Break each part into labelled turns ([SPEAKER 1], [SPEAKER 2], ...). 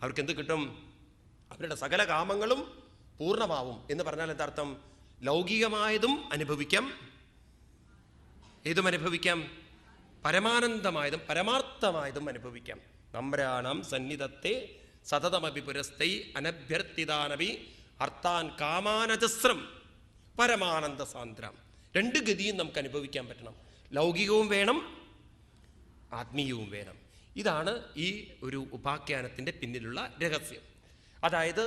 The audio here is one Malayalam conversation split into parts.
[SPEAKER 1] അവർക്ക് എന്ത് കിട്ടും? അവരുടെ സകല കാമങ്ങളും പൂർണ്ണമാവും. എന്ന് പറഞ്ഞാൽ എന്താർത്ഥം? ലൗകികമായതും അനുഭവിക്കാം, ഏതും അനുഭവിക്കാം, പരമാനന്ദമായതും പരമാർത്ഥമായതും അനുഭവിക്കാം. നമ്രാണം സന്നിധത്തെ സതതമപി പുരസ്തൈ അനഭ്യർത്ഥിതാനപി അർത്ഥാൻ കാമാനജസ്രം പരമാനന്ദ സാന്ദ്രം. രണ്ട് ഗതിയും നമുക്ക് അനുഭവിക്കാൻ പറ്റണം. ലൗകികവും വേണം, ആത്മീയവും വേണം. ഇതാണ് ഈ ഒരു ഉപാഖ്യാനത്തിൻ്റെ പിന്നിലുള്ള രഹസ്യം. അതായത്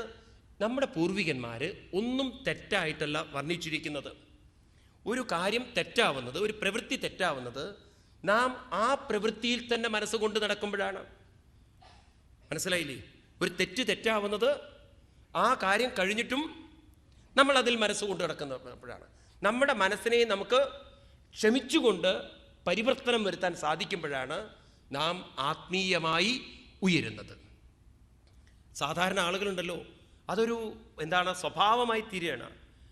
[SPEAKER 1] നമ്മുടെ പൂർവികന്മാർ ഒന്നും തെറ്റായിട്ടല്ല വർണ്ണിച്ചിരിക്കുന്നത്. ഒരു കാര്യം തെറ്റാവുന്നത്, ഒരു പ്രവൃത്തി തെറ്റാവുന്നത് നാം ആ പ്രവൃത്തിയിൽ തന്നെ മനസ്സുകൊണ്ട് നടക്കുമ്പോഴാണ്. മനസ്സിലായില്ലേ? ഒരു തെറ്റ് തെറ്റാവുന്നത് ആ കാര്യം കഴിഞ്ഞിട്ടും നമ്മൾ അതിൽ മനസ്സുകൊണ്ട് നടക്കുന്നപ്പോഴാണ്. നമ്മുടെ മനസ്സിനെ നമുക്ക് ക്ഷമിച്ചുകൊണ്ട് പരിവർത്തനം വരുത്താൻ സാധിക്കുമ്പോഴാണ് നാം ആത്മീയമായി ഉയരുന്നത്. സാധാരണ ആളുകളുണ്ടല്ലോ, അതൊരു സ്വഭാവമായി തീരുകയാണ്.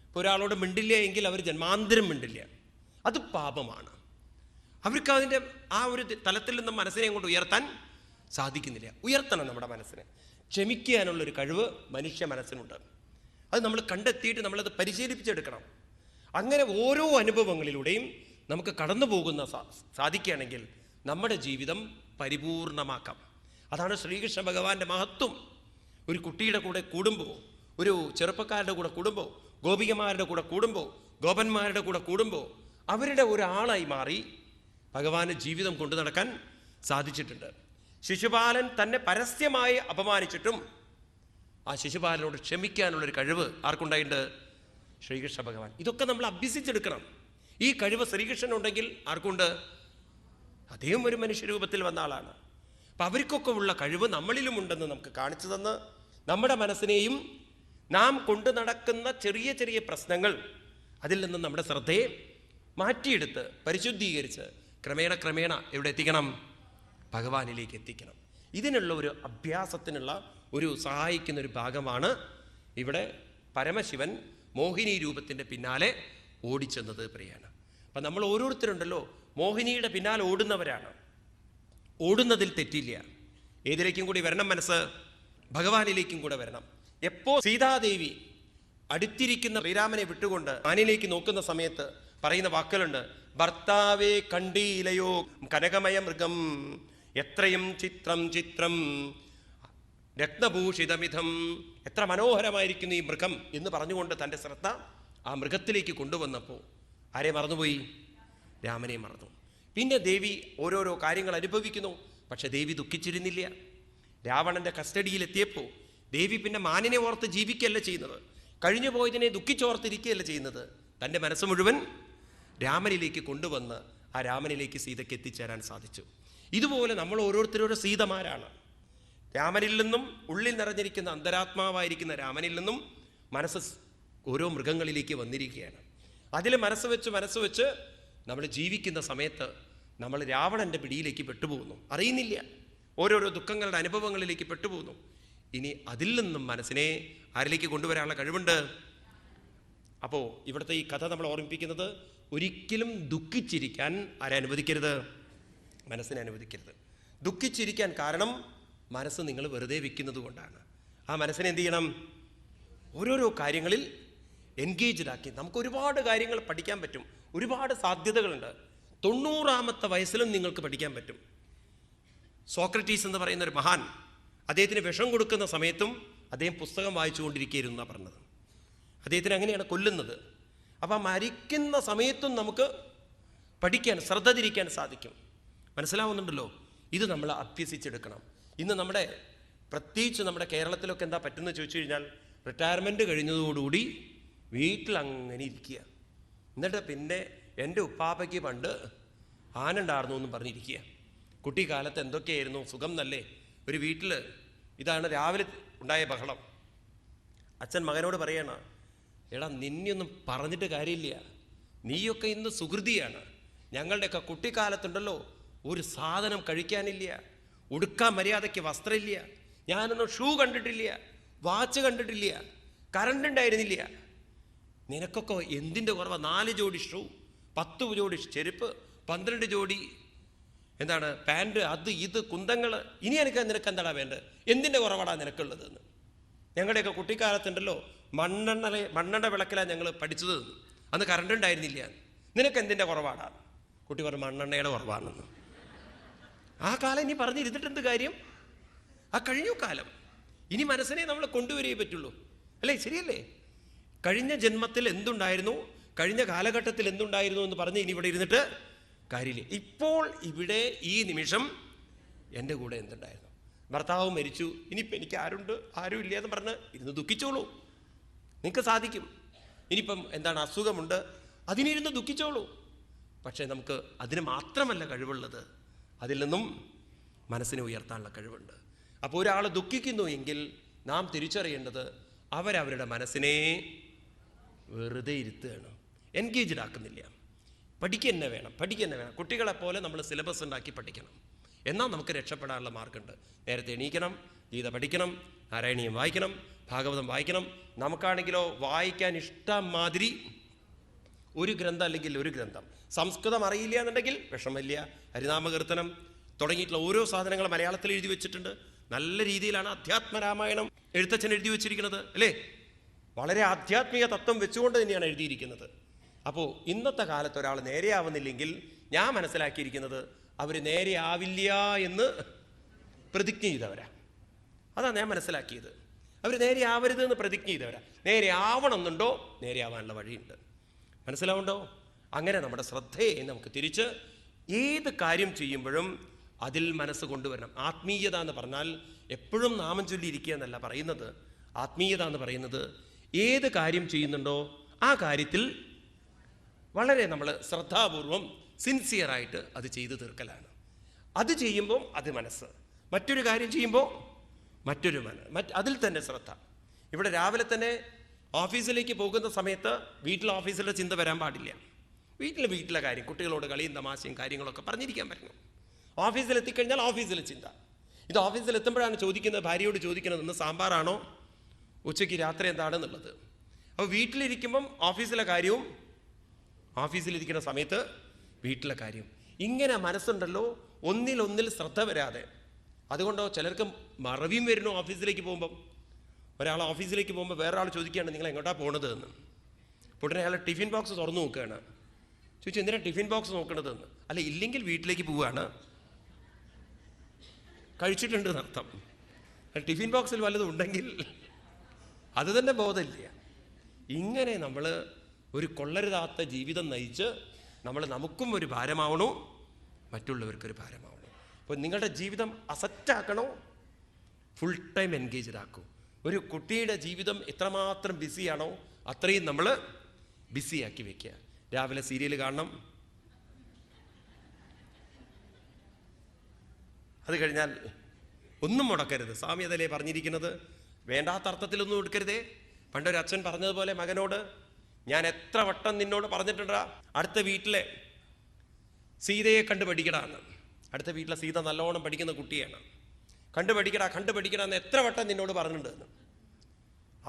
[SPEAKER 1] ഇപ്പോൾ ഒരാളോട് മിണ്ടില്ല എങ്കിൽ അവർ ജന്മാന്തരം മിണ്ടില്ല. അത് പാപമാണ്. അവർക്ക് അതിൻ്റെ ആ ഒരു തലത്തിൽ നിന്നും മനസ്സിനെ കൊണ്ട് ഉയർത്താൻ സാധിക്കുന്നില്ല. ഉയർത്തണം നമ്മുടെ മനസ്സിനെ. ക്ഷമിക്കാനുള്ളൊരു കഴിവ് മനുഷ്യ മനസ്സിനുണ്ട്. അത് നമ്മൾ കണ്ടെത്തിയിട്ട് നമ്മളത് പരിശീലിപ്പിച്ചെടുക്കണം. അങ്ങനെ ഓരോ അനുഭവങ്ങളിലൂടെയും നമുക്ക് കടന്നു പോകുന്ന സാധിക്കുകയാണെങ്കിൽ നമ്മുടെ ജീവിതം പരിപൂർണമാക്കാം. അതാണ് ശ്രീകൃഷ്ണ ഭഗവാന്റെ മഹത്വം. ഒരു കുട്ടിയുടെ കൂടെ കൂടുമ്പോൾ, ഒരു ചെറുപ്പക്കാരുടെ കൂടെ കൂടുമ്പോൾ, ഗോപികമാരുടെ കൂടെ കൂടുമ്പോൾ, ഗോപന്മാരുടെ കൂടെ കൂടുമ്പോൾ അവരുടെ ഒരാളായി മാറി ഭഗവാന് ജീവിതം കൊണ്ടു നടക്കാൻ സാധിച്ചിട്ടുണ്ട്. ശിശുപാലൻ തന്നെ പരസ്യമായി അപമാനിച്ചിട്ടും ആ ശിശുപാലനോട് ക്ഷമിക്കാനുള്ളൊരു കഴിവ് ആർക്കുണ്ടായിട്ടുണ്ട്? ശ്രീകൃഷ്ണ ഭഗവാൻ. ഇതൊക്കെ നമ്മൾ അഭ്യസിച്ചെടുക്കണം. ഈ കഴിവ് ശ്രീകൃഷ്ണനുണ്ടെങ്കിൽ ആർക്കുണ്ട്? അദ്ദേഹം ഒരു മനുഷ്യരൂപത്തിൽ വന്ന ആളാണ്. അപ്പം അവർക്കൊക്കെ ഉള്ള കഴിവ് നമ്മളിലും ഉണ്ടെന്ന് നമുക്ക് കാണിച്ചു തന്ന് നമ്മുടെ മനസ്സിനെയും നാം കൊണ്ടു നടക്കുന്ന ചെറിയ ചെറിയ പ്രശ്നങ്ങൾ അതിൽ നിന്നും നമ്മുടെ ശ്രദ്ധയെ മാറ്റിയെടുത്ത് പരിശുദ്ധീകരിച്ച് ക്രമേണ എവിടെ എത്തിക്കണം? ഭഗവാനിലേക്ക് എത്തിക്കണം. ഇതിനുള്ള ഒരു അഭ്യാസത്തിനുള്ള ഒരു സഹായിക്കുന്ന ഒരു ഭാഗമാണ് ഇവിടെ പരമശിവൻ മോഹിനി രൂപത്തിൻ്റെ പിന്നാലെ ഓടിച്ചെന്നത് പറയാണ്. അപ്പം നമ്മൾ ഓരോരുത്തരുണ്ടല്ലോ മോഹിനിയുടെ പിന്നാലെ ഓടുന്നവരാണ്. ഓടുന്നതിൽ തെറ്റില്ല. ഏതിലേക്കും കൂടി വരണം മനസ്സ്? ഭഗവാനിലേക്കും കൂടെ വരണം. എപ്പോ സീതാദേവി അടുത്തിരിക്കുന്ന ശ്രീരാമനെ വിട്ടുകൊണ്ട് മാനിലേക്ക് നോക്കുന്ന സമയത്ത് പറയുന്ന വാക്കുകളുണ്ട്. ഭർത്താവേ കണ്ടീലയോ കനകമയ മൃഗം എത്രയും ചിത്രം ചിത്രം രത്നഭൂഷിതമിതം. എത്ര മനോഹരമായിരിക്കുന്നു ഈ മൃഗം എന്ന് പറഞ്ഞുകൊണ്ട് തൻ്റെ ശ്രദ്ധ ആ മൃഗത്തിലേക്ക് കൊണ്ടുവന്നപ്പോൾ ആരെ മറന്നുപോയി? രാമനെ മറന്നു. പിന്നെ ദേവി ഓരോരോ കാര്യങ്ങൾ അനുഭവിക്കുന്നു. പക്ഷെ ദേവി ദുഃഖിച്ചിരുന്നില്ല. രാവണന്റെ കസ്റ്റഡിയിലെത്തിയപ്പോൾ ദേവി പിന്നെ മാനിനെ ഓർത്ത് ജീവിക്കുകയല്ല ചെയ്യുന്നത്, കഴിഞ്ഞു പോയതിനെ ദുഃഖിച്ചോർത്തിരിക്കുകയല്ല ചെയ്യുന്നത്. തൻ്റെ മനസ്സ് മുഴുവൻ രാമനിലേക്ക് കൊണ്ടുവന്ന് ആ രാമനിലേക്ക് സീതയ്ക്ക് എത്തിച്ചേരാൻ സാധിച്ചു. ഇതുപോലെ നമ്മൾ ഓരോരുത്തരോരോ സീതമാരാണ്. രാമനിൽ നിന്നും ഉള്ളിൽ നിറഞ്ഞിരിക്കുന്ന അന്തരാത്മാവായിരിക്കുന്ന രാമനിൽ നിന്നും മനസ്സ് ഓരോ മൃഗങ്ങളിലേക്ക് വന്നിരിക്കുകയാണ്. അതിൽ മനസ്സ് വെച്ച് നമ്മൾ ജീവിക്കുന്ന സമയത്ത് നമ്മൾ രാവണൻ്റെ പിടിയിലേക്ക് പെട്ടുപോകുന്നു, അറിയുന്നില്ല. ഓരോരോ ദുഃഖങ്ങളുടെ അനുഭവങ്ങളിലേക്ക് പെട്ടുപോകുന്നു. ഇനി അതിൽ നിന്നും മനസ്സിനെ ആരിലേക്ക് കൊണ്ടുവരാനുള്ള കഴിവുണ്ട്. അപ്പോൾ ഇവിടുത്തെ ഈ കഥ നമ്മൾ ഓർമ്മിപ്പിക്കുന്നത് ഒരിക്കലും ദുഃഖിച്ചിരിക്കാൻ ആരെ അനുവദിക്കരുത്? മനസ്സിനെ അനുവദിക്കരുത്. ദുഃഖിച്ചിരിക്കാൻ കാരണം മനസ്സ് നിങ്ങൾ വെറുതെ വെക്കുന്നത് കൊണ്ടാണ്. ആ മനസ്സിനെ എന്ത് ചെയ്യണം? ഓരോരോ കാര്യങ്ങളിൽ എൻഗേജ്ഡ് ആക്കി. നമുക്ക് ഒരുപാട് കാര്യങ്ങൾ പഠിക്കാൻ പറ്റും, ഒരുപാട് സാധ്യതകളുണ്ട്. 90-ാമത്തെ വയസ്സിലും നിങ്ങൾക്ക് പഠിക്കാൻ പറ്റും. സോക്രട്ടീസ് എന്ന് പറയുന്ന ഒരു മഹാൻ, അദ്ദേഹത്തിന് വിഷം കൊടുക്കുന്ന സമയത്തും അദ്ദേഹം പുസ്തകം വായിച്ചുകൊണ്ടിരിക്കുകയായിരുന്നു എന്നാണ് പറഞ്ഞത്. അദ്ദേഹത്തിന് അങ്ങനെയാണ് കൊല്ലുന്നത്. അപ്പം മരിക്കുന്ന സമയത്തും നമുക്ക് പഠിക്കാൻ, ശ്രദ്ധ തിരിക്കാൻ സാധിക്കും. മനസ്സിലാവുന്നുണ്ടല്ലോ? ഇത് നമ്മൾ അഭ്യസിച്ചെടുക്കണം. ഇന്ന് പ്രത്യേകിച്ച് നമ്മുടെ കേരളത്തിലൊക്കെ എന്താ പറ്റുന്നത് ചോദിച്ചു കഴിഞ്ഞാൽ, റിട്ടയർമെൻറ്റ് കഴിഞ്ഞതോടുകൂടി വീട്ടിലങ്ങനെ ഇരിക്കുക. എന്നിട്ട് പിന്നെ എൻ്റെ ഉപ്പാപ്പയ്ക്ക് പണ്ട് ആനുണ്ടായിരുന്നു എന്നും പറഞ്ഞിരിക്കുക. കുട്ടിക്കാലത്ത് എന്തൊക്കെയായിരുന്നു സുഖം നല്ലേ. ഒരു വീട്ടിൽ ഇതാണ് രാവിലെ ഉണ്ടായ ബഹളം. അച്ഛൻ മകനോട് പറയണ, എടാ നിന്നെയൊന്നും പറഞ്ഞിട്ട് കാര്യമില്ല, നീയൊക്കെ ഇന്ന് സുഹൃതിയാണ്. ഞങ്ങളുടെയൊക്കെ കുട്ടിക്കാലത്തുണ്ടല്ലോ ഒരു സാധനം കഴിക്കാനില്ല, ഉടുക്കാൻ മര്യാദയ്ക്ക് വസ്ത്രമില്ല, ഞാനൊന്നും ഷൂ കണ്ടിട്ടില്ല, വാച്ച് കണ്ടിട്ടില്ല, കറണ്ട് ഉണ്ടായിരുന്നില്ല. നിനക്കൊക്കെ എന്തിൻ്റെ കുറവാണ്? 4 ജോഡി ഷൂ, 10 ജോഡി ചെരുപ്പ്, 12 ജോഡി എന്താണ് പാൻറ്, അത് ഇത് കുന്തങ്ങൾ, ഇനി നിനക്ക് എന്താടാ വേണ്ടത്, എന്തിൻ്റെ കുറവാടാ നിനക്കുള്ളതെന്ന്. ഞങ്ങളുടെയൊക്കെ കുട്ടിക്കാലത്തുണ്ടല്ലോ മണ്ണെണ്ണ വിളക്കിലാണ് ഞങ്ങൾ പഠിച്ചത്. അന്ന് കറണ്ട് ഉണ്ടായിരുന്നില്ല. നിനക്ക് എന്തിൻ്റെ കുറവാടാ? കുട്ടി പറഞ്ഞു മണ്ണെണ്ണയുടെ കുറവാണെന്ന്. ആ കാലം ഇനി പറഞ്ഞിരുന്നിട്ട് എന്ത് കാര്യം? ആ കഴിഞ്ഞു കാലം. ഇനി മനസ്സിനെ നമ്മൾ കൊണ്ടുവരികയേ പറ്റുള്ളൂ, അല്ലേ? ശരിയല്ലേ? കഴിഞ്ഞ ജന്മത്തിൽ എന്തുണ്ടായിരുന്നു, കഴിഞ്ഞ കാലഘട്ടത്തിൽ എന്തുണ്ടായിരുന്നു എന്ന് പറഞ്ഞ് ഇനി ഇവിടെ ഇരുന്നിട്ട് കാര്യമില്ല. ഇപ്പോൾ ഇവിടെ ഈ നിമിഷം എൻ്റെ കൂടെ എന്തുണ്ടായിരുന്നു? ഭർത്താവ് മരിച്ചു, ഇനിയിപ്പോൾ എനിക്ക് ആരും ഇല്ല എന്ന് പറഞ്ഞ് ഇരുന്ന് ദുഃഖിച്ചോളൂ, നിങ്ങൾക്ക് സാധിക്കും. ഇനിയിപ്പം എന്താണ് അസുഖമുണ്ട്, അതിനിരുന്ന് ദുഃഖിച്ചോളൂ. പക്ഷേ നമുക്ക് അതിന് മാത്രമല്ല കഴിവുള്ളത്, അതിൽ നിന്നും മനസ്സിനെ ഉയർത്താനുള്ള കഴിവുണ്ട്. അപ്പോൾ ഒരാൾ ദുഃഖിക്കുന്നു എങ്കിൽ നാം തിരിച്ചറിയേണ്ടത് അവരവരുടെ മനസ്സിനെ വെറുതെ ഇരുത്തുകയാണ്, എൻഗേജ്ഡ് ആക്കുന്നില്ല. പഠിക്കുക തന്നെ വേണം. കുട്ടികളെപ്പോലെ നമ്മൾ സിലബസ് ഉണ്ടാക്കി പഠിക്കണം. എന്നാൽ നമുക്ക് രക്ഷപ്പെടാനുള്ള മാർഗമുണ്ട്. നേരത്തെ എണീക്കണം, ഗീത പഠിക്കണം, നാരായണീയം വായിക്കണം, ഭാഗവതം വായിക്കണം. നമുക്കാണെങ്കിലോ വായിക്കാൻ ഇഷ്ടം മാതിരി ഒരു ഗ്രന്ഥം അല്ലെങ്കിൽ ഒരു ഗ്രന്ഥം. സംസ്കൃതം അറിയില്ല എന്നുണ്ടെങ്കിൽ വിഷമില്ല, ഹരിനാമകീർത്തനം തുടങ്ങിയിട്ടുള്ള ഓരോ സാധനങ്ങൾ മലയാളത്തിൽ എഴുതി വെച്ചിട്ടുണ്ട്. നല്ല രീതിയിലാണ് അധ്യാത്മരാമായണം എഴുത്തച്ഛൻ എഴുതി വെച്ചിരിക്കുന്നത്, അല്ലേ? വളരെ ആധ്യാത്മിക തത്വം വെച്ചുകൊണ്ട് തന്നെയാണ് എഴുതിയിരിക്കുന്നത്. അപ്പോൾ ഇന്നത്തെ കാലത്ത് ഒരാൾ നേരെയാവുന്നില്ലെങ്കിൽ ഞാൻ മനസ്സിലാക്കിയിരിക്കുന്നത് അവർ നേരെയാവില്ല എന്ന് പ്രതിജ്ഞ ചെയ്തവരാ. അതാണ് ഞാൻ മനസ്സിലാക്കിയത്. അവർ നേരെയാവരുത് എന്ന് പ്രതിജ്ഞ ചെയ്തവരാ. നേരെ ആവണമെന്നുണ്ടോ, നേരെയാവാനുള്ള വഴിയുണ്ട്. മനസ്സിലാവുണ്ടോ? അങ്ങനെ നമ്മുടെ ശ്രദ്ധയെ നമുക്ക് തിരിച്ച് ഏത് കാര്യം ചെയ്യുമ്പോഴും അതിൽ മനസ്സ് കൊണ്ടുവരണം. ആത്മീയത എന്ന് പറഞ്ഞാൽ എപ്പോഴും നാമം ചൊല്ലിയിരിക്കുക എന്നല്ല പറയുന്നത്. ആത്മീയത എന്ന് പറയുന്നത് ഏത് കാര്യം ചെയ്യുന്നുണ്ടോ ആ കാര്യത്തിൽ വളരെ നമ്മൾ ശ്രദ്ധാപൂർവം സിൻസിയറായിട്ട് അത് ചെയ്തു തീർക്കലാണ്. അത് ചെയ്യുമ്പോൾ അത് മനസ്സ്, മറ്റൊരു കാര്യം ചെയ്യുമ്പോൾ മറ്റൊരു അതിൽ തന്നെ ശ്രദ്ധ. ഇവിടെ രാവിലെ തന്നെ ഓഫീസിലേക്ക് പോകുന്ന സമയത്ത് ഓഫീസിലെ ചിന്ത വരാൻ പാടില്ല. വീട്ടിലെ കാര്യം, കുട്ടികളോട് കളിയും തമാശയും കാര്യങ്ങളൊക്കെ പറഞ്ഞിരിക്കാൻ പറ്റണം. ഓഫീസിലെത്തിക്കഴിഞ്ഞാൽ ഓഫീസിലെ ചിന്ത. ഇത് ഓഫീസിലെത്തുമ്പോഴാണ് ഭാര്യയോട് ചോദിക്കുന്നത് ഇന്ന് സാമ്പാറാണോ, ഉച്ചയ്ക്ക് രാത്രി എന്താണെന്നുള്ളത്. അപ്പോൾ വീട്ടിലിരിക്കുമ്പം ഓഫീസിലെ കാര്യവും, ഓഫീസിലിരിക്കുന്ന സമയത്ത് വീട്ടിലെ കാര്യം. ഇങ്ങനെ മനസ്സുണ്ടല്ലോ ഒന്നിൽ ശ്രദ്ധ വരാതെ. അതുകൊണ്ടോ ചിലർക്ക് മറവിയും വരുന്നു. ഓഫീസിലേക്ക് പോകുമ്പം ഒരാൾ ഓഫീസിലേക്ക് പോകുമ്പോൾ വേറൊരാൾ ചോദിക്കുകയാണ് നിങ്ങൾ എങ്ങോട്ടാണ് പോണത് എന്ന്. ഉടനെ അയാൾ ടിഫിൻ ബോക്സ് തുറന്നു നോക്കുകയാണ്. ചോദിച്ചു എന്തിനാണ് ടിഫിൻ ബോക്സ് നോക്കണത് എന്ന്. അല്ല, ഇല്ലെങ്കിൽ വീട്ടിലേക്ക് പോവുകയാണ്, കഴിച്ചിട്ടുണ്ട് എന്നർത്ഥം. ടിഫിൻ ബോക്സിൽ വല്ലതും ഉണ്ടെങ്കിൽ അത് തന്നെ ബോധമില്ല. ഇങ്ങനെ നമ്മൾ ഒരു കൊള്ളരുതാത്ത ജീവിതം നയിച്ച് നമുക്കും ഒരു ഭാരമാവണോ, മറ്റുള്ളവർക്കൊരു ഭാരമാവണോ. അപ്പോൾ നിങ്ങളുടെ ജീവിതം അസറ്റാക്കണോ, ഫുൾ ടൈം എൻഗേജ്ഡ് ആക്കൂ. ഒരു കുട്ടിയുടെ ജീവിതം എത്രമാത്രം ബിസിയാണോ അത്രയും നമ്മൾ ബിസിയാക്കി വെക്കുക. രാവിലെ സീരിയൽ കാണണം, അത് കഴിഞ്ഞാൽ ഒന്നും മുടക്കരുത്. സ്വാമി അതല്ലേ പറഞ്ഞിരിക്കുന്നത്, വേണ്ടാത്ത അർത്ഥത്തിലൊന്നും എടുക്കരുതേ. പണ്ടൊരു അച്ഛൻ പറഞ്ഞതുപോലെ മകനോട്, ഞാൻ എത്ര വട്ടം നിന്നോട് പറഞ്ഞിട്ടുണ്ടാ അടുത്ത വീട്ടിലെ സീതയെ കണ്ടുപഠിക്കടാന്ന്. അടുത്ത വീട്ടിലെ സീത നല്ലോണം പഠിക്കുന്ന കുട്ടിയാണ്. കണ്ടുപഠിക്കടാ എന്ന് എത്ര വട്ടം നിന്നോട് പറഞ്ഞിട്ടുണ്ടെന്ന്.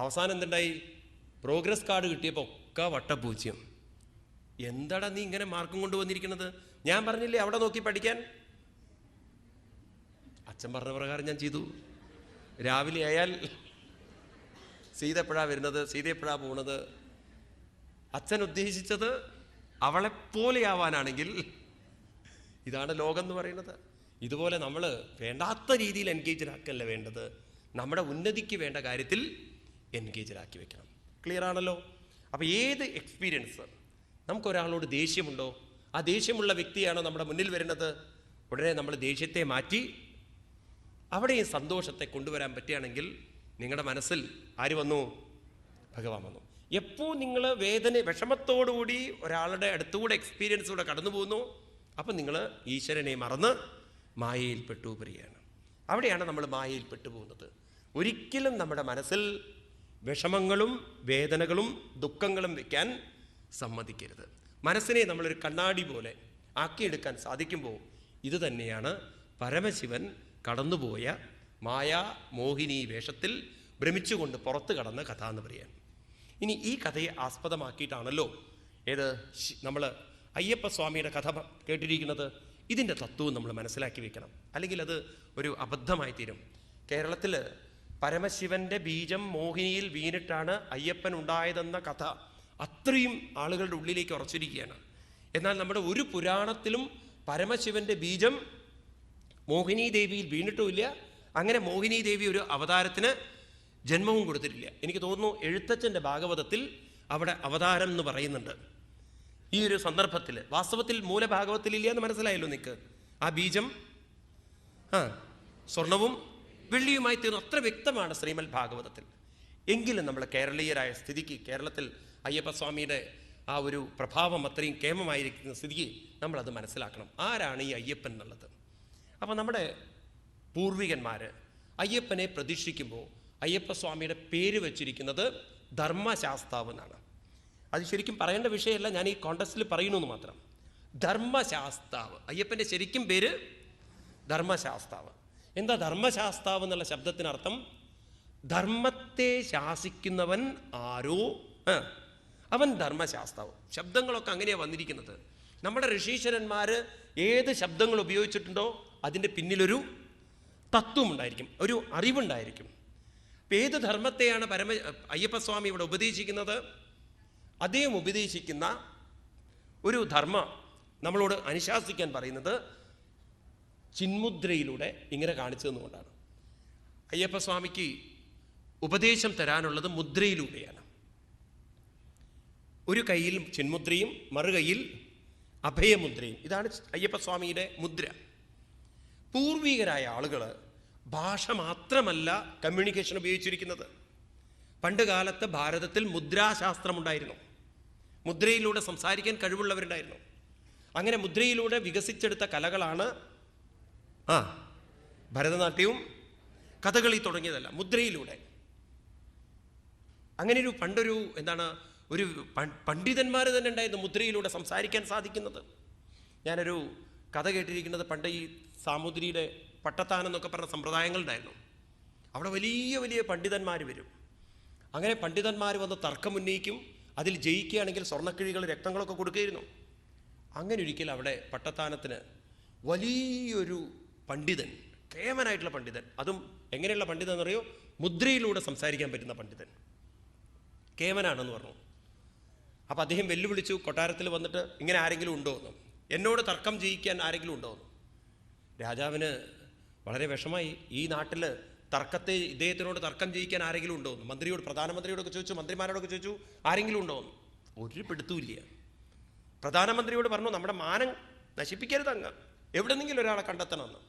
[SPEAKER 1] അവസാനം എന്തുണ്ടായി? പ്രോഗ്രസ് കാർഡ് കിട്ടിയപ്പോൾ ഒക്കെ വട്ടപൂജ്യം. എന്താടാ നീ ഇങ്ങനെ മാർക്കും കൊണ്ടുവന്നിരിക്കുന്നത്? ഞാൻ പറഞ്ഞില്ലേ അവിടെ നോക്കി പഠിക്കാൻ. അച്ഛൻ പറഞ്ഞ പ്രകാരം ഞാൻ ചെയ്തു. രാവിലെ ആയാൽ സീത എപ്പോഴാണ് വരുന്നത്, സീത എപ്പോഴാണ് പോണത്. അച്ഛൻ ഉദ്ദേശിച്ചത് അവളെപ്പോലെയാവാനാണെങ്കിൽ ഇതാണ് ലോകം എന്ന് പറയുന്നത്. ഇതുപോലെ നമ്മൾ വേണ്ടാത്ത രീതിയിൽ എൻഗേജ്ഡ് ആക്കല്ല വേണ്ടത്. നമ്മുടെ ഉന്നതിക്ക് വേണ്ട കാര്യത്തിൽ എൻഗേജ്ഡ് ആക്കി വെക്കണം. ക്ലിയർ ആണല്ലോ? അപ്പോൾ ഏത് എക്സ്പീരിയൻസ്, നമുക്കൊരാളോട് ദേഷ്യമുണ്ടോ, ആ ദേഷ്യമുള്ള വ്യക്തിയാണോ നമ്മുടെ മുന്നിൽ വരുന്നത്, ഉടനെ നമ്മൾ ദേഷ്യത്തെ മാറ്റി അവിടെ ഈ സന്തോഷത്തെ കൊണ്ടുവരാൻ പറ്റുകയാണെങ്കിൽ നിങ്ങളുടെ മനസ്സിൽ ആര് വന്നു? ഭഗവാൻ വന്നു. എപ്പോൾ നിങ്ങൾ വിഷമത്തോടുകൂടി ഒരാളുടെ അടുത്തുകൂടെ എക്സ്പീരിയൻസിലൂടെ കടന്നു പോകുന്നു, അപ്പം നിങ്ങൾ ഈശ്വരനെ മറന്ന് മായയിൽപ്പെട്ടു പറയുകയാണ്. അവിടെയാണ് നമ്മൾ മായയിൽപ്പെട്ടു പോകുന്നത്. ഒരിക്കലും നമ്മുടെ മനസ്സിൽ വിഷമങ്ങളും വേദനകളും ദുഃഖങ്ങളും വയ്ക്കാൻ സമ്മതിക്കരുത്. മനസ്സിനെ നമ്മളൊരു കണ്ണാടി പോലെ ആക്കിയെടുക്കാൻ സാധിക്കുമ്പോൾ ഇത് തന്നെയാണ് പരമശിവൻ കടന്നുപോയ മായാ മോഹിനി വേഷത്തിൽ ഭ്രമിച്ചുകൊണ്ട് പുറത്തു കടന്ന കഥ എന്ന് പറയാൻ. ഇനി ഈ കഥയെ ആസ്പദമാക്കിയിട്ടാണല്ലോ നമ്മൾ അയ്യപ്പസ്വാമിയുടെ കഥ കേട്ടിരിക്കുന്നത്. ഇതിൻ്റെ തത്വവും നമ്മൾ മനസ്സിലാക്കി വെക്കണം, അല്ലെങ്കിൽ അത് ഒരു അബദ്ധമായി തീരും. കേരളത്തിൽ പരമശിവൻ്റെ ബീജം മോഹിനിയിൽ വീണിട്ടാണ് അയ്യപ്പൻ ഉണ്ടായതെന്ന കഥ അത്രയും ആളുകളുടെ ഉള്ളിലേക്ക് ഉറച്ചിരിക്കുകയാണ്. എന്നാൽ നമ്മുടെ ഒരു പുരാണത്തിലും പരമശിവൻ്റെ ബീജം മോഹിനി ദേവിയിൽ വീണിട്ടുമില്ല. അങ്ങനെ മോഹിനി ദേവി ഒരു അവതാരത്തിന് ജന്മവും കൊടുത്തിട്ടില്ല. എനിക്ക് തോന്നുന്നു എഴുത്തച്ഛൻ്റെ ഭാഗവതത്തിൽ അവിടെ അവതാരം എന്ന് പറയുന്നുണ്ട്. ഈ ഒരു സന്ദർഭത്തിൽ വാസ്തവത്തിൽ മൂലഭാഗവത്തിലില്ല എന്ന് മനസ്സിലായല്ലോ നിങ്ങൾക്ക്. ആ ബീജം സ്വർണവും വെള്ളിയുമായി തീർന്നു, അത്ര വ്യക്തമാണ് ശ്രീമദ് ഭാഗവതത്തിൽ. എങ്കിലും നമ്മൾ കേരളീയരായ സ്ഥിതിക്ക്, കേരളത്തിൽ അയ്യപ്പസ്വാമിയുടെ ആ ഒരു പ്രഭാവം അത്രയും കേമമായിരിക്കുന്ന സ്ഥിതിക്ക് നമ്മളത് മനസ്സിലാക്കണം. ആരാണ് ഈ അയ്യപ്പൻ എന്നുള്ളത്? അപ്പോൾ നമ്മുടെ പൂർവികന്മാർ അയ്യപ്പനെ പ്രതിഷ്ഠിക്കുമ്പോൾ അയ്യപ്പസ്വാമിയുടെ പേര് വച്ചിരിക്കുന്നത് ധർമ്മശാസ്താവ് എന്നാണ്. അത് ശരിക്കും പറയേണ്ട വിഷയമല്ല, ഞാൻ ഈ കോണ്ടക്സ്റ്റിൽ പറയുന്നു മാത്രം. ധർമ്മശാസ്താവ്, അയ്യപ്പൻ്റെ ശരിക്കും പേര് ധർമ്മശാസ്താവ്. എന്താ ധർമ്മശാസ്താവ് എന്നുള്ള ശബ്ദത്തിനർത്ഥം? ധർമ്മത്തെ ശാസിക്കുന്നവൻ ആരോ അവൻ ധർമ്മശാസ്താവ്. ശബ്ദങ്ങളൊക്കെ അങ്ങനെയാണ് വന്നിരിക്കുന്നത്. നമ്മുടെ ഋഷീശ്വരന്മാർ ഏത് ശബ്ദങ്ങൾ ഉപയോഗിച്ചിട്ടുണ്ടോ അതിൻ്റെ പിന്നിലൊരു തത്വമുണ്ടായിരിക്കും, ഒരു അറിവുണ്ടായിരിക്കും. ഇപ്പം ഏത് ധർമ്മത്തെയാണ് അയ്യപ്പസ്വാമി ഇവിടെ ഉപദേശിക്കുന്നത്? അദ്ദേഹം ഉപദേശിക്കുന്ന ഒരു ധർമ്മം നമ്മളോട് അനുശാസിക്കാൻ പറയുന്നത് ചിന്മുദ്രയിലൂടെ ഇങ്ങനെ കാണിച്ചതെന്നുകൊണ്ടാണ്. അയ്യപ്പസ്വാമിക്ക് ഉപദേശം തരാനുള്ളത് മുദ്രയിലൂടെയാണ്. ഒരു കയ്യിൽ ചിന്മുദ്രയും മറുകൈയിൽ അഭയമുദ്രയും. ഇതാണ് അയ്യപ്പസ്വാമിയുടെ മുദ്ര. പൂർവികരായ ആളുകൾ ഭാഷ മാത്രമല്ല കമ്മ്യൂണിക്കേഷൻ ഉപയോഗിച്ചിരിക്കുന്നത്. പണ്ട് കാലത്ത് ഭാരതത്തിൽ മുദ്രാശാസ്ത്രമുണ്ടായിരുന്നു. മുദ്രയിലൂടെ സംസാരിക്കാൻ കഴിവുള്ളവരുണ്ടായിരുന്നു. അങ്ങനെ മുദ്രയിലൂടെ വികസിച്ചെടുത്ത കലകളാണ് ഭരതനാട്യവും കഥകളി തുടങ്ങിയതല്ല, മുദ്രയിലൂടെ. അങ്ങനെ ഒരു പണ്ടൊരു ഒരു പണ്ഡിതന്മാർ തന്നെ ഉണ്ടായിരുന്നു മുദ്രയിലൂടെ സംസാരിക്കാൻ സാധിക്കുന്നത്. ഞാനൊരു കഥ കേട്ടിരിക്കുന്നത്, പണ്ട് ഈ സാമൂതിരിയുടെ പട്ടത്താനം എന്നൊക്കെ പറഞ്ഞ സമ്പ്രദായങ്ങളുണ്ടായിരുന്നു. അവിടെ വലിയ വലിയ പണ്ഡിതന്മാർ വരും. അങ്ങനെ പണ്ഡിതന്മാർ വന്ന് തർക്കം ഉന്നയിക്കും. അതിൽ ജയിക്കുകയാണെങ്കിൽ സ്വർണ്ണക്കിഴികൾ രക്തങ്ങളൊക്കെ കൊടുക്കുകയായിരുന്നു. അങ്ങനെ ഒരിക്കൽ അവിടെ പട്ടത്താനത്തിന് വലിയൊരു പണ്ഡിതൻ, കേമനായിട്ടുള്ള പണ്ഡിതൻ, അതും എങ്ങനെയുള്ള പണ്ഡിതൻ എന്നറിയോ? മുദ്രയിലൂടെ സംസാരിക്കാൻ പറ്റുന്ന പണ്ഡിതൻ, കേമനാണെന്ന് പറഞ്ഞു. അപ്പോൾ അദ്ദേഹം വെല്ലുവിളിച്ചു, കൊട്ടാരത്തിൽ വന്നിട്ട് ഇങ്ങനെ ആരെങ്കിലും ഉണ്ടോ എന്ന്, എന്നോട് തർക്കം ജയിക്കാൻ ആരെങ്കിലും ഉണ്ടോ എന്ന്. രാജാവിന് വളരെ വിഷമായി. ഈ നാട്ടിൽ ഇദ്ദേഹത്തിനോട് തർക്കം ജയിക്കാൻ ആരെങ്കിലും ഉണ്ടോ എന്ന് മന്ത്രിയോട്, പ്രധാനമന്ത്രിയോടൊക്കെ ചോദിച്ചു, മന്ത്രിമാരോടൊക്കെ ചോദിച്ചു, ആരെങ്കിലും ഉണ്ടോ എന്ന്. ഒരു പിടുത്തുമില്ല. പ്രധാനമന്ത്രിയോട് പറഞ്ഞു, നമ്മുടെ മാനം നശിപ്പിക്കരുത്, അങ്ങ് എവിടെന്നെങ്കിലും ഒരാളെ കണ്ടെത്തണമെന്ന്.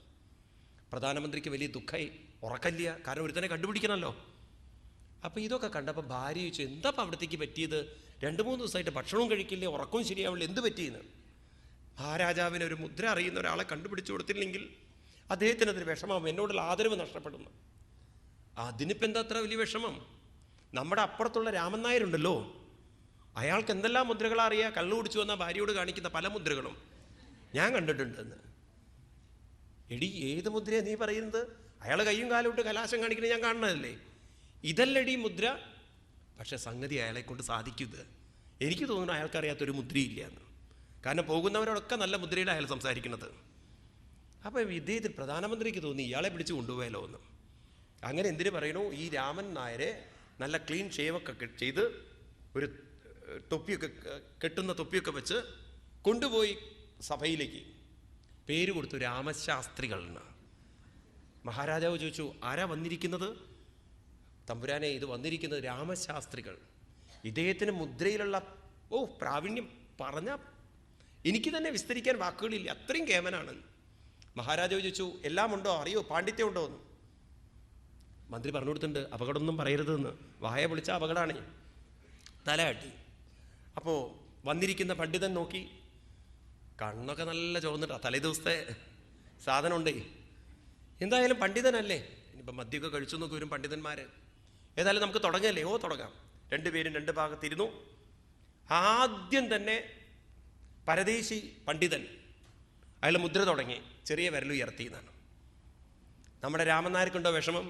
[SPEAKER 1] പ്രധാനമന്ത്രിക്ക് വലിയ ദുഃഖമായി, ഉറക്കല്ല, കാരണം ഒരുത്തനെ കണ്ടുപിടിക്കണമല്ലോ. അപ്പോൾ ഇതൊക്കെ കണ്ടപ്പോൾ ഭാര്യ ചോദിച്ചു, എന്താ അപ്പം അവിടത്തേക്ക് പറ്റിയത്? 2-3 ദിവസമായിട്ട് ഭക്ഷണവും കഴിക്കില്ല, ഉറക്കവും ശരിയാവില്ല, എന്ത് പറ്റിയെന്ന്. മഹാരാജാവിന് ഒരു മുദ്ര അറിയുന്ന ഒരാളെ കണ്ടുപിടിച്ചു കൊടുത്തില്ലെങ്കിൽ അദ്ദേഹത്തിന് അതൊരു വിഷമം, എന്നോടുള്ള ആദരവ് നഷ്ടപ്പെടുന്നു. അതിനിപ്പോൾ എന്താ അത്ര വലിയ വിഷമം? നമ്മുടെ അപ്പുറത്തുള്ള രാമൻ നായരുണ്ടല്ലോ, അയാൾക്ക് എന്തെല്ലാം മുദ്രകളാ അറിയാം. കള്ളു കുടിച്ചു വന്ന ഭാര്യയോട് കാണിക്കുന്ന പല മുദ്രകളും ഞാൻ കണ്ടിട്ടുണ്ടെന്ന്. എടി, ഏത് മുദ്രയാണ് നീ പറയുന്നത്? അയാൾ കയ്യും കാലും ഇട്ട് കലാശം കാണിക്കുന്നത് ഞാൻ കാണുന്നതല്ലേ. ഇതല്ലടി മുദ്ര. പക്ഷെ സംഗതി അയാളെ കൊണ്ട് സാധിക്കുന്നത്, എനിക്ക് തോന്നുന്നു അയാൾക്കറിയാത്തൊരു മുദ്രയില്ല എന്ന്. കാരണം പോകുന്നവരോടൊക്കെ നല്ല മുദ്രയിലാണ് അയാൾ സംസാരിക്കുന്നത്. അപ്പോൾ ഇദ്ദേഹത്തിൽ പ്രധാനമന്ത്രിക്ക് തോന്നി ഇയാളെ പിടിച്ച് കൊണ്ടുപോയാലോ എന്ന്. അങ്ങനെ എന്തിനു പറയണു, ഈ രാമൻ നായരെ നല്ല ക്ലീൻ ഷേവൊക്കെ ചെയ്ത് ഒരു തൊപ്പിയൊക്കെ, കെട്ടുന്ന തൊപ്പിയൊക്കെ വെച്ച് കൊണ്ടുപോയി സഭയിലേക്ക്. പേര് കൊടുത്തു രാമശാസ്ത്രികൾ എന്ന്. മഹാരാജാവ് ചോദിച്ചു, ആരാ വന്നിരിക്കുന്നത്? തമ്പുരാനെ, ഇത് വന്നിരിക്കുന്നത് രാമശാസ്ത്രികൾ. ഇദ്ദേഹത്തിന് മുദ്രയിലുള്ള പ്രാവീണ്യം പറഞ്ഞാൽ എനിക്ക് തന്നെ വിസ്തരിക്കാൻ വാക്കുകളില്ല, അത്രയും കേമനാണ്. മഹാരാജാവ് ചോദിച്ചു, എല്ലാം ഉണ്ടോ, അറിയോ, പാണ്ഡിത്യം ഉണ്ടോ എന്ന്. മന്ത്രി പറഞ്ഞു കൊടുത്തിട്ടുണ്ട്, അപകടമൊന്നും പറയരുതെന്ന്. വായ വിളിച്ച അപകടമാണ്. തലയാട്ടി. അപ്പോൾ വന്നിരിക്കുന്ന പണ്ഡിതൻ നോക്കി, കണ്ണൊക്കെ നല്ല ചുവന്നിട്ടാ, തലേ ദിവസത്തെ സാധനം ഉണ്ടേ. എന്തായാലും പണ്ഡിതനല്ലേ, ഇനിയിപ്പം മദ്യമൊക്കെ കഴിച്ചു നോക്കി വരും പണ്ഡിതന്മാർ. ഏതായാലും നമുക്ക് തുടങ്ങല്ലേ? തുടങ്ങാം. 2 പേരും 2 ഭാഗത്തിരുന്നു. ആദ്യം തന്നെ പരദേശി പണ്ഡിതൻ അയാൾ മുദ്ര തുടങ്ങി, ചെറിയ വിരൽ ഉയർത്തി എന്നാണ്. നമ്മുടെ രാമൻ നായർക്കുണ്ടോ വിഷമം?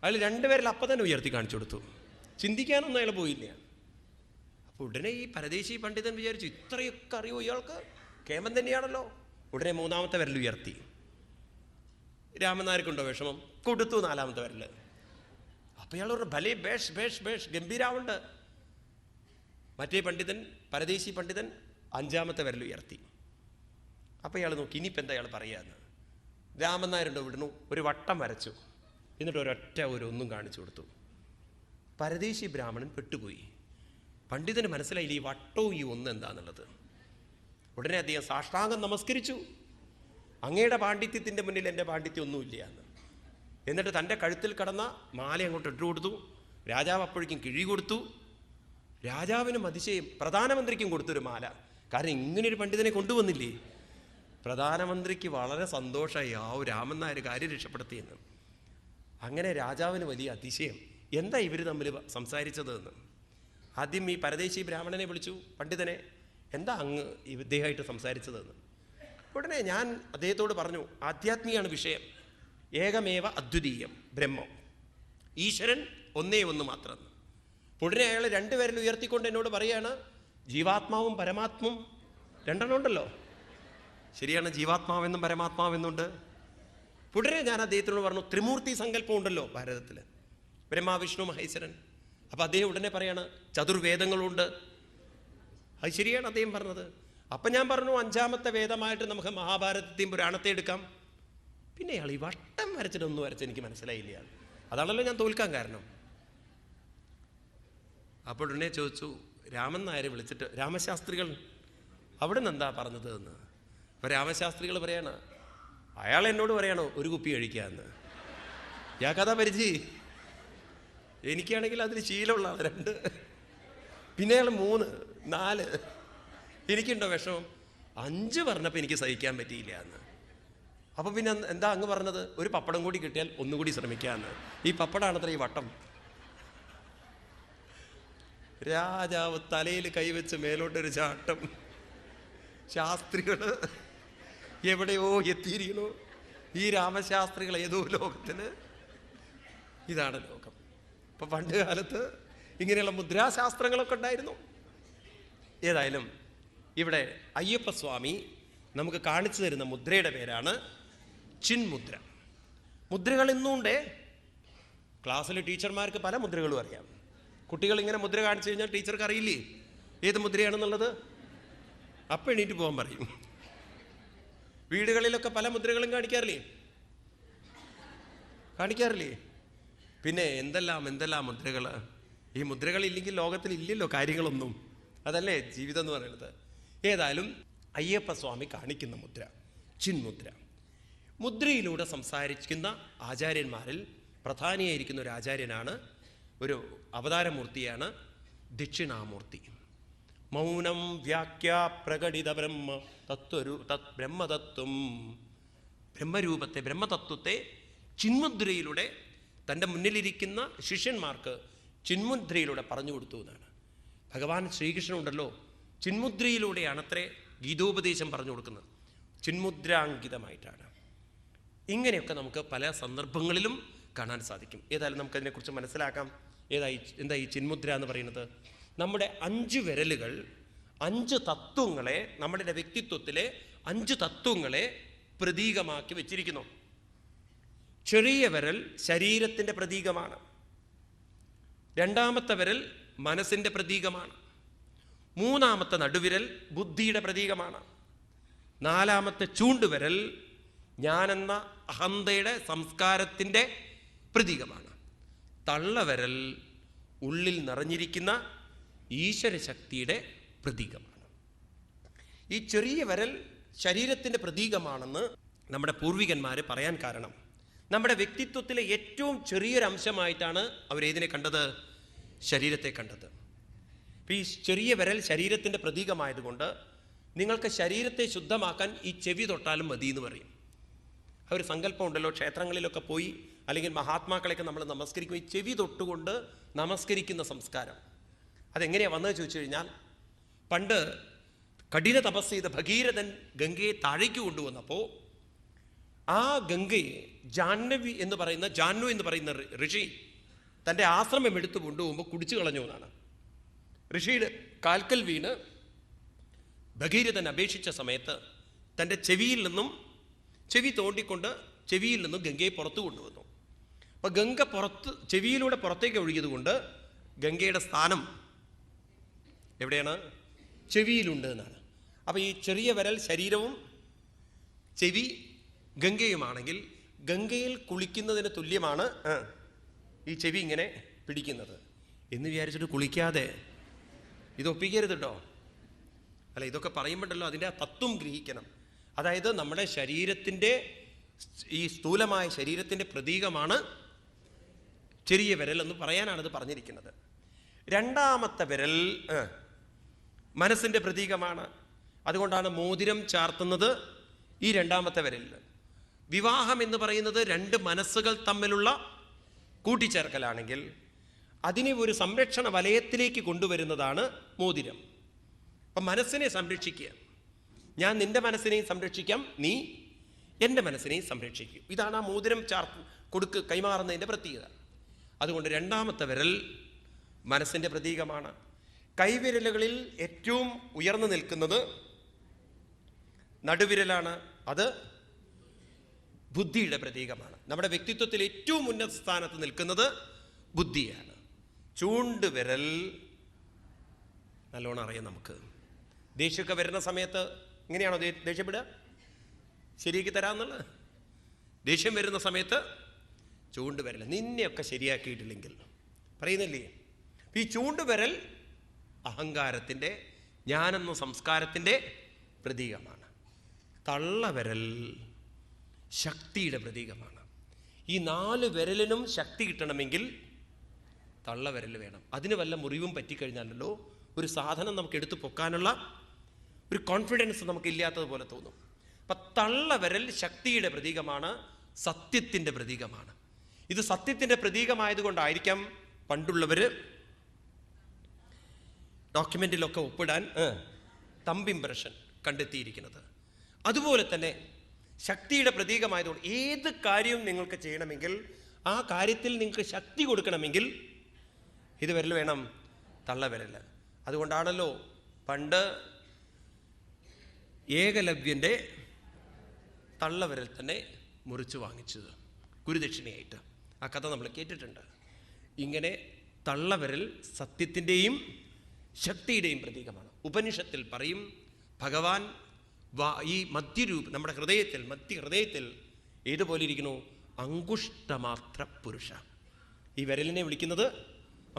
[SPEAKER 1] അയാൾ 2 വിരൽ അപ്പം തന്നെ ഉയർത്തി കാണിച്ചു കൊടുത്തു. ചിന്തിക്കാനൊന്നും അയാൾ പോയില്ല. അപ്പോൾ ഉടനെ ഈ പരദേശി പണ്ഡിതൻ വിചാരിച്ചു, ഇത്രയൊക്കെ അറിയോ ഇയാൾക്ക്? കേമൻ തന്നെയാണല്ലോ. ഉടനെ മൂന്നാമത്തെ വിരൽ ഉയർത്തി. രാമൻ നായർക്കുണ്ടോ വിഷമം? കൊടുത്തു നാലാമത്തെ വിരൽ. അപ്പം ഇയാൾ പറഞ്ഞു, ഭലേ ബേഷ് ബേഷ് ബേഷ്, ഗംഭീരാവുണ്ട്. മറ്റേ പണ്ഡിതൻ, പരദേശി പണ്ഡിതൻ അഞ്ചാമത്തെ വിരൽ ഉയർത്തി. അപ്പം ഇയാൾ നോക്കി, ഇനിയിപ്പോൾ എന്താ ഇയാൾ പറയാന്ന്. രാമൻ നായരുണ്ടോ വിടുന്നു, ഒരു വട്ടം വരച്ചു, എന്നിട്ട് ഒരൊറ്റ ഒന്നും കാണിച്ചു കൊടുത്തു. പരദേശി ബ്രാഹ്മണൻ പെട്ടുപോയി. പണ്ഡിതന് മനസ്സിലായില്ല ഈ വട്ടവും ഈ ഒന്ന് എന്താന്നുള്ളത്. ഉടനെ അദ്ദേഹം സാഷ്ടാംഗം നമസ്കരിച്ചു. അങ്ങയുടെ പാണ്ഡിത്യത്തിൻ്റെ മുന്നിൽ എൻ്റെ പാണ്ഡിത്യം ഒന്നുമില്ല എന്ന്. എന്നിട്ട് തൻ്റെ കഴുത്തിൽ കടന്ന മാല അങ്ങോട്ട് ഇട്ടു കൊടുത്തു. രാജാവ് അപ്പോഴേക്കും കിഴി കൊടുത്തു. രാജാവിനും അതിശയം, പ്രധാനമന്ത്രിക്കും കൊടുത്തൊരു മാല. കാരണം ഇങ്ങനെയൊരു പണ്ഡിതനെ കൊണ്ടുവന്നില്ലേ. പ്രധാനമന്ത്രിക്ക് വളരെ സന്തോഷമായി, രാമൻ നായർ കാര്യം രക്ഷപ്പെടുത്തിയെന്ന്. അങ്ങനെ രാജാവിന് വലിയ അതിശയം, എന്താ ഇവർ തമ്മിൽ സംസാരിച്ചത് എന്ന്. ആദ്യം ഈ പരദേശി ബ്രാഹ്മണനെ വിളിച്ചു, പണ്ഡിതനെ, എന്താ അങ്ങ് ഇദ്ദേഹമായിട്ട് സംസാരിച്ചതെന്ന്. ഉടനെ ഞാൻ അദ്ദേഹത്തോട് പറഞ്ഞു, ആധ്യാത്മികമാണ് വിഷയം, ഏകമേവ അദ്വിതീയം ബ്രഹ്മം, ഈശ്വരൻ ഒന്നേ ഒന്ന് മാത്രം. ഉടനെ അയാൾ രണ്ടുപേരിൽ ഉയർത്തിക്കൊണ്ട് എന്നോട് പറയാണ്, ജീവാത്മാവും പരമാത്മവും രണ്ടെണ്ണം ഉണ്ടല്ലോ. ശരിയാണ്, ജീവാത്മാവെന്നും പരമാത്മാവെന്നുണ്ട്. ഉടനെ ഞാൻ അദ്ദേഹത്തിനോട് പറഞ്ഞു, ത്രിമൂർത്തി സങ്കല്പം ഉണ്ടല്ലോ ഭാരതത്തിൽ, ബ്രഹ്മ വിഷ്ണു മഹേശ്വരൻ. അപ്പം അദ്ദേഹം ഉടനെ പറയാണ്, ചതുർവേദങ്ങളുണ്ട്. അത് ശരിയാണ് അദ്ദേഹം പറഞ്ഞത്. അപ്പം ഞാൻ പറഞ്ഞു, അഞ്ചാമത്തെ വേദമായിട്ട് നമുക്ക് മഹാഭാരതത്തെയും പുരാണത്തെ എടുക്കാം. പിന്നെ അയാൾ ഈ വട്ടം വരച്ചിട്ടൊന്നും വരച്ച് എനിക്ക് മനസ്സിലായില്ല. അതാണല്ലോ ഞാൻ തോൽക്കാൻ കാരണം. അപ്പോൾ ഉടനെ ചോദിച്ചു, രാമൻ നായരെ വിളിച്ചിട്ട്, രാമശാസ്ത്രികൾ അവിടെ നിന്ന് എന്താ പറഞ്ഞത് എന്ന്. അപ്പോൾ രാമശാസ്ത്രികൾ പറയാണ്, അയാൾ എന്നോട് പറയണോ ഒരു കുപ്പി കഴിക്കാമെന്ന്. ഞാൻ കഥ പരിചയം, എനിക്കാണെങ്കിൽ അതിന് ശീലമുള്ള 2, പിന്നെ അയാൾ 3, 4, എനിക്കുണ്ടോ വിഷമം? 5 പറഞ്ഞപ്പോൾ എനിക്ക് സഹിക്കാൻ പറ്റിയില്ല എന്ന്. അപ്പോൾ പിന്നെ എന്താ അങ്ങ് പറഞ്ഞത്, ഒരു പപ്പടം കൂടി കിട്ടിയാൽ ഒന്നുകൂടി ശ്രമിക്കാമെന്ന്. ഈ പപ്പടാണത്ര ഈ വട്ടം. രാജാവ് തലയിൽ കൈവച്ച് മേലോട്ടൊരു ചാട്ടം. ശാസ്ത്രികൾ എവിടെയോ എത്തിയിരിക്കണോ. ഈ രാമശാസ്ത്രികൾ ഏതോ ലോകത്തിന്. ഇതാണ് ലോകം. ഇപ്പം പണ്ട് കാലത്ത് ഇങ്ങനെയുള്ള മുദ്രാശാസ്ത്രങ്ങളൊക്കെ ഉണ്ടായിരുന്നു. ഏതായാലും ഇവിടെ അയ്യപ്പസ്വാമി നമുക്ക് കാണിച്ചു തരുന്ന മുദ്രയുടെ പേരാണ് ചിന്മുദ്ര. മുദ്രകൾ ഇന്നുണ്ടേ. ക്ലാസ്സിൽ ടീച്ചർമാർക്ക് പല മുദ്രകളും അറിയാം. കുട്ടികൾ ഇങ്ങനെ മുദ്ര കാണിച്ചു കഴിഞ്ഞാൽ ടീച്ചർക്ക് അറിയില്ലേ ഏത് മുദ്രയാണെന്നുള്ളത്. അപ്പം എണീറ്റ് പോകാൻ പറയും. വീടുകളിലൊക്കെ പല മുദ്രകളും കാണിക്കാറില്ലേ? പിന്നെ എന്തെല്ലാം മുദ്രകൾ. ഈ മുദ്രകളില്ലെങ്കിൽ ലോകത്തിൽ ഇല്ലല്ലോ കാര്യങ്ങളൊന്നും. അതല്ലേ ജീവിതം എന്ന് പറയുന്നത്. ഏതായാലും അയ്യപ്പസ്വാമി കാണിക്കുന്ന മുദ്ര ചിന്മുദ്ര. മുദ്രയിലൂടെ സംസാരിക്കുന്ന ആചാര്യന്മാരിൽ പ്രധാനിയായിരിക്കുന്ന ഒരു ആചാര്യനാണ്, ഒരു അവതാരമൂർത്തിയാണ് ദക്ഷിണാമൂർത്തി. മൗനം വ്യാഖ്യാ പ്രകടിത ബ്രഹ്മ ബ്രഹ്മതത്വം. ബ്രഹ്മരൂപത്തെ, ബ്രഹ്മതത്വത്തെ ചിന്മുദ്രയിലൂടെ തൻ്റെ മുന്നിലിരിക്കുന്ന ശിഷ്യന്മാർക്ക് ചിന്മുദ്രയിലൂടെ പറഞ്ഞു കൊടുത്തു എന്നാണ്. ഭഗവാൻ ശ്രീകൃഷ്ണൻ ഉണ്ടല്ലോ, ചിന്മുദ്രയിലൂടെയാണ് അത്രേ ഗീതോപദേശം പറഞ്ഞു കൊടുക്കുന്നത്. ചിന്മുദ്രാങ്കിതമായിട്ടാണ്. ഇങ്ങനെയൊക്കെ നമുക്ക് പല സന്ദർഭങ്ങളിലും കാണാൻ സാധിക്കും. ഏതായാലും നമുക്കതിനെക്കുറിച്ച് മനസ്സിലാക്കാം. എന്താ ഈ ചിന്മുദ്ര എന്ന് പറയുന്നത്? നമ്മുടെ 5 വിരലുകൾ 5 തത്വങ്ങളെ, നമ്മുടെ വ്യക്തിത്വത്തിലെ 5 തത്വങ്ങളെ പ്രതീകമാക്കി വെച്ചിരിക്കുന്നു. ചെറിയ വിരൽ ശരീരത്തിൻ്റെ പ്രതീകമാണ്. രണ്ടാമത്തെ വിരൽ മനസ്സിൻ്റെ പ്രതീകമാണ്. മൂന്നാമത്തെ നടുവിരൽ ബുദ്ധിയുടെ പ്രതീകമാണ്. നാലാമത്തെ ചൂണ്ടുവിരൽ ഞാനെന്ന അഹന്തയുടെ സംസ്കാരത്തിൻ്റെ പ്രതീകമാണ്. തള്ളവിരൽ ഉള്ളിൽ നിറഞ്ഞിരിക്കുന്ന ഈശ്വരശക്തിയുടെ പ്രതീകമാണ്. ഈ ചെറിയ വിരൽ ശരീരത്തിൻ്റെ പ്രതീകമാണെന്ന് നമ്മുടെ പൂർവികന്മാർ പറയാൻ കാരണം, നമ്മുടെ വ്യക്തിത്വത്തിലെ ഏറ്റവും ചെറിയൊരംശമായിട്ടാണ് അവരേതിനെ കണ്ടത്? ശരീരത്തെ കണ്ടത്. അപ്പം ഈ ചെറിയ വിരൽ ശരീരത്തിൻ്റെ പ്രതീകമായതുകൊണ്ട് നിങ്ങൾക്ക് ശരീരത്തെ ശുദ്ധമാക്കാൻ ഈ ചെവി തൊട്ടാലും മതി എന്ന് പറയും. ആ ഒരു സങ്കല്പം ഉണ്ടല്ലോ. ക്ഷേത്രങ്ങളിലൊക്കെ പോയി അല്ലെങ്കിൽ മഹാത്മാക്കളെയൊക്കെ നമ്മൾ നമസ്കരിക്കും, ഈ ചെവി തൊട്ടുകൊണ്ട് നമസ്കരിക്കുന്ന സംസ്കാരം. അതെങ്ങനെയാണ് വന്നത് ചോദിച്ചു കഴിഞ്ഞാൽ, പണ്ട് കഠിന തപസ് ചെയ്ത ഭഗീരഥൻ ഗംഗയെ താഴേക്ക് കൊണ്ടുവന്നപ്പോൾ ആ ഗംഗയെ ജാഹ്നവി എന്ന് പറയുന്ന ഋഷി തൻ്റെ ആശ്രമം എടുത്തു കൊണ്ടുപോകുമ്പോൾ കുടിച്ചു കളഞ്ഞു എന്നാണ്. ഋഷിയുടെ കാൽക്കൽ വീണ് ഭഗീരഥൻ അപേക്ഷിച്ച സമയത്ത് തൻ്റെ ചെവി തോണ്ടിക്കൊണ്ട് ചെവിയിൽ നിന്നും ഗംഗയെ പുറത്തു കൊണ്ടുവന്നു. അപ്പോൾ ഗംഗ ചെവിയിലൂടെ പുറത്തേക്ക് ഒഴുകിയത് കൊണ്ട് ഗംഗയുടെ സ്ഥാനം എവിടെയാണ്? ചെവിയിലുണ്ട് എന്നാണ്. അപ്പോൾ ഈ ചെറിയ വിരൽ ശരീരവും ചെവി ഗംഗയുമാണെങ്കിൽ ഗംഗയിൽ കുളിക്കുന്നതിന് തുല്യമാണ് ഈ ചെവി ഇങ്ങനെ പിടിക്കുന്നത് എന്ന് വിചാരിച്ചിട്ട് കുളിക്കാതെ ഇതൊപ്പിക്കരുത് കേട്ടോ. അല്ല, ഇതൊക്കെ പറയുമ്പോഴല്ലോ അതിൻ്റെ ആ തത്വം ഗ്രഹിക്കണം. അതായത് നമ്മുടെ ശരീരത്തിൻ്റെ, ഈ സ്ഥൂലമായ ശരീരത്തിൻ്റെ പ്രതീകമാണ് ചെറിയ വിരൽ എന്ന് പറയാനാണിത് പറഞ്ഞിരിക്കുന്നത്. രണ്ടാമത്തെ വിരൽ മനസ്സിൻ്റെ പ്രതീകമാണ്. അതുകൊണ്ടാണ് മോതിരം ചാർത്തുന്നത് ഈ രണ്ടാമത്തെ വിരലിൽ. വിവാഹം എന്ന് പറയുന്നത് രണ്ട് മനസ്സുകൾ തമ്മിലുള്ള കൂട്ടിച്ചേർക്കലാണെങ്കിൽ അതിനെ ഒരു സംരക്ഷണ വലയത്തിലേക്ക് കൊണ്ടുവരുന്നതാണ് മോതിരം. അപ്പം മനസ്സിനെ സംരക്ഷിക്കുക. ഞാൻ നിന്റെ മനസ്സിനെയും സംരക്ഷിക്കാം, നീ എൻ്റെ മനസ്സിനെയും സംരക്ഷിക്കും. ഇതാണ് ആ മോതിരം കൈമാറുന്നതിൻ്റെ പ്രത്യേകത. അതുകൊണ്ട് രണ്ടാമത്തെ വിരൽ മനസ്സിൻ്റെ പ്രതീകമാണ്. കൈവിരലുകളിൽ ഏറ്റവും ഉയർന്നു നിൽക്കുന്നത് നടുവിരലാണ്. അത് ബുദ്ധിയുടെ പ്രതീകമാണ്. നമ്മുടെ വ്യക്തിത്വത്തിൽ ഏറ്റവും ഉന്നത സ്ഥാനത്ത് നിൽക്കുന്നത് ബുദ്ധിയാണ്. ചൂണ്ടുവിരൽ നല്ലോണം അറിയാം നമുക്ക്. ദേഷ്യമൊക്കെ വരുന്ന സമയത്ത് എങ്ങനെയാണോ ദേഷ്യപ്പെടുക? ശരിയാക്കി തരാമെന്നുള്ളത്. ദേഷ്യം വരുന്ന സമയത്ത് ചൂണ്ടുവിരൽ നിന്നെയൊക്കെ ശരിയാക്കിയിട്ടില്ലെങ്കിൽ പറയുന്നില്ലേ? ഈ ചൂണ്ടുവിരൽ അഹങ്കാരത്തിൻ്റെ, ഞാനെന്ന സംസ്കാരത്തിൻ്റെ പ്രതീകമാണ്. തള്ളവിരൽ ശക്തിയുടെ പ്രതീകമാണ്. ഈ 4 വിരലിനും ശക്തി കിട്ടണമെങ്കിൽ തള്ളവിരൽ വേണം. അതിന് വല്ല മുറിവും പറ്റിക്കഴിഞ്ഞാലല്ലോ ഒരു സാധനം നമുക്ക് എടുത്തു പൊക്കാനുള്ള ഒരു കോൺഫിഡൻസ് നമുക്കില്ലാത്തതുപോലെ തോന്നും. അപ്പം തള്ളവിരൽ ശക്തിയുടെ പ്രതീകമാണ്, സത്യത്തിൻ്റെ പ്രതീകമാണ്. ഇത് സത്യത്തിൻ്റെ പ്രതീകമായതുകൊണ്ടായിരിക്കാം പണ്ടുള്ളവർ ഡോക്യുമെൻറ്റിലൊക്കെ ഒപ്പിടാൻ തമ്പ് ഇംപ്രഷൻ കണ്ടെത്തിയിരിക്കുന്നത്. അതുപോലെ തന്നെ ശക്തിയുടെ പ്രതീകമായതുകൊണ്ട് ഏത് കാര്യവും നിങ്ങൾക്ക് ചെയ്യണമെങ്കിൽ, ആ കാര്യത്തിൽ നിങ്ങൾക്ക് ശക്തി കൊടുക്കണമെങ്കിൽ ഇത് വിരൽ വേണം, തള്ളവിരൽ. അതുകൊണ്ടാണല്ലോ പണ്ട് ഏകലവ്യൻ്റെ തള്ളവിരൽ തന്നെ മുറിച്ചു വാങ്ങിച്ചത് ഗുരുദക്ഷിണയായിട്ട്. ആ കഥ നമ്മൾ കേട്ടിട്ടുണ്ട്. ഇങ്ങനെ തള്ളവിരൽ സത്യത്തിൻ്റെയും ശക്തിയുടെയും പ്രതീകമാണ്. ഉപനിഷത്തിൽ പറയും, ഭഗവാൻ ഈ നമ്മുടെ മധ്യഹൃദയത്തിൽ ഏതുപോലെ ഇരിക്കുന്നു? അങ്കുഷ്ടമാത്ര പുരുഷ. ഈ വിരലിനെ വിളിക്കുന്നത്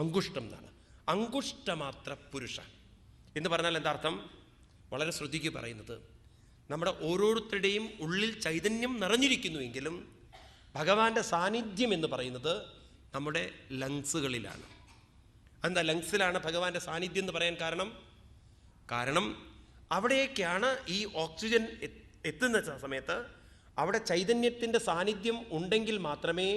[SPEAKER 1] അങ്കുഷ്ടം എന്നാണ്. അങ്കുഷ്ടമാത്ര പുരുഷ എന്ന് പറഞ്ഞാൽ എന്താ അർത്ഥം? വളരെ ശ്രദ്ധിക്കുക പറയുന്നത്. നമ്മുടെ ഓരോരുത്തരുടെയും ഉള്ളിൽ ചൈതന്യം നിറഞ്ഞിരിക്കുന്നുവെങ്കിലും ഭഗവാന്റെ സാന്നിധ്യം എന്ന് പറയുന്നത് നമ്മുടെ ലങ്സുകളിലാണ്. എന്താ ലങ്സിലാണ് ഭഗവാന്റെ സാന്നിധ്യം എന്ന് പറയാൻ കാരണം അവിടേക്കാണ് ഈ ഓക്സിജൻ എത്തുന്ന സമയത്ത് അവിടെ ചൈതന്യത്തിൻ്റെ സാന്നിധ്യം ഉണ്ടെങ്കിൽ മാത്രമേ